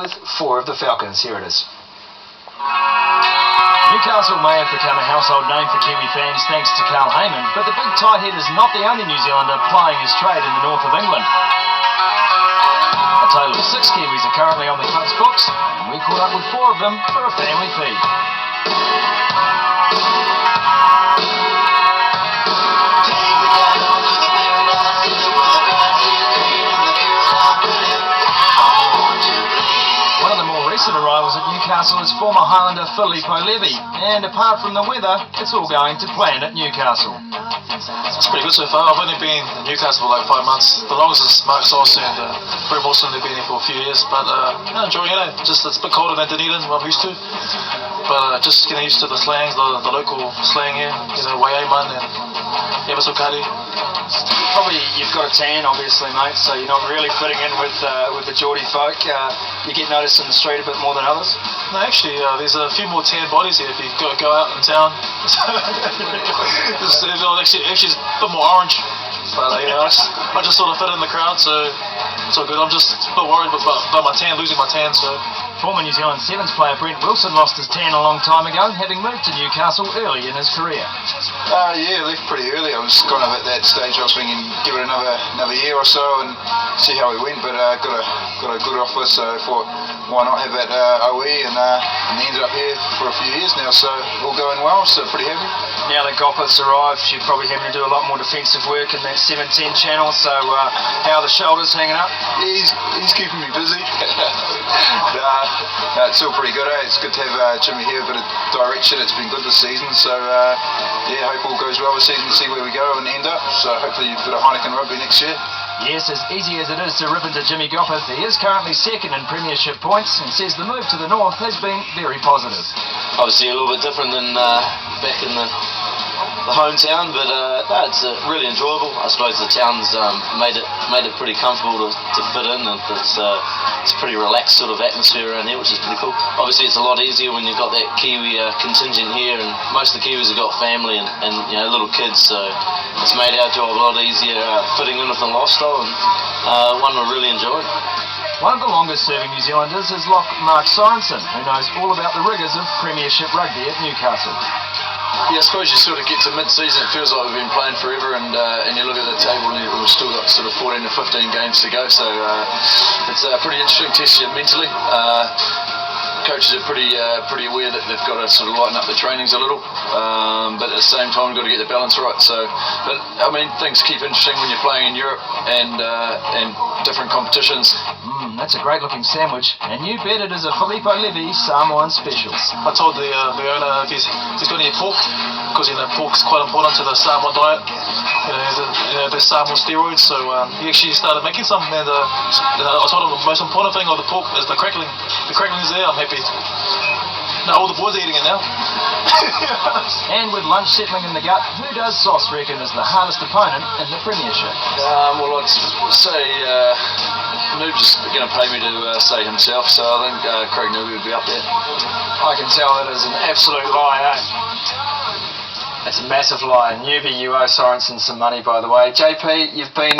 with 4 of the Falcons. Here it is. Newcastle may have become a household name for Kiwi fans thanks to Carl Heyman, but the big tight head is not the only New Zealander plying his trade in the north of England. A total of 6 Kiwis are currently on the club's books, and we caught up with 4 of them for a family feed. Arrivals at Newcastle is former Highlander Filippo Levy, and apart from the weather, it's all going to plan at Newcastle. It's pretty good so far. I've only been in Newcastle for like 5 months. The longest is Mark Sauce, and very awesome. They've been here for a few years, but enjoying it. Just it's a bit colder than Dunedin, what I'm used to, but just getting used to the slangs, the local slang here. You know, Waiaiman and Ebasokari. Probably you've got a tan, obviously, mate, so you're not really fitting in with the Geordie folk. You get noticed in the street a bit more than others? No, actually, there's a few more tan bodies here if you go out in town. It's actually a bit more orange, but I just sort of fit in the crowd, so it's all good. I'm just a bit worried about my tan, losing my tan, so. Former New Zealand Sevens player Brent Wilson lost his tan a long time ago, having moved to Newcastle early in his career. Yeah, left pretty early. I was kind of at that stage. I was thinking give it another year or so and see how we went. But got a good offer, so I thought why not have that OE and ended up here for a few years now. So all going well. So pretty happy. Now that Gopper's arrived, you're probably having to do a lot more defensive work in that 7-10 channel. So how are the shoulders hanging up? Yeah, he's keeping me busy. No, it's still pretty good. It's good to have Jimmy here, a bit of direction. It's been good this season, so yeah, hope all goes well this season to see where we go and end up. So hopefully you've got a Heineken Rugby next year. Yes, as easy as it is to rip into Jimmy Gopperth, he is currently second in premiership points and says the move to the north has been very positive. Obviously a little bit different than back in the hometown, but no, it's really enjoyable. I suppose the town's made it pretty comfortable to fit in, and it's a pretty relaxed sort of atmosphere around here, which is pretty cool. Obviously it's a lot easier when you've got that Kiwi contingent here, and most of the Kiwis have got family and little kids, so it's made our job a lot easier fitting in with the lifestyle, and one we're really enjoying. One of the longest serving New Zealanders is lock Mark Sorensen, who knows all about the rigours of Premiership Rugby at Newcastle. Yeah, I suppose you sort of get to mid-season, it feels like we've been playing forever, and you look at the table and we've still got sort of 14 to 15 games to go, so it's a pretty interesting test here mentally. Coaches are pretty aware that they've got to sort of lighten up the trainings a little, but at the same time we've got to get the balance right. So, but I mean, things keep interesting when you're playing in Europe and different competitions. That's a great looking sandwich, and you bet it is a Filippo Levy Samoan special. I told the owner if he's got any pork, because pork's quite important to the Samoan diet. There's Samoan steroids, so he actually started making some, and I told him the most important thing of the pork is the crackling. The crackling is there, I'm happy. No, all the boys are eating it now. And with lunch settling in the gut, who does Sauce reckon is the hardest opponent in the Premiership? Well, I'd say Noob is going to pay me to say himself, so I think Craig Noob would be up there. I can tell that is an absolute lie, eh? That's a massive lie. Newbie, you owe Sorensen some money, by the way. JP, you've been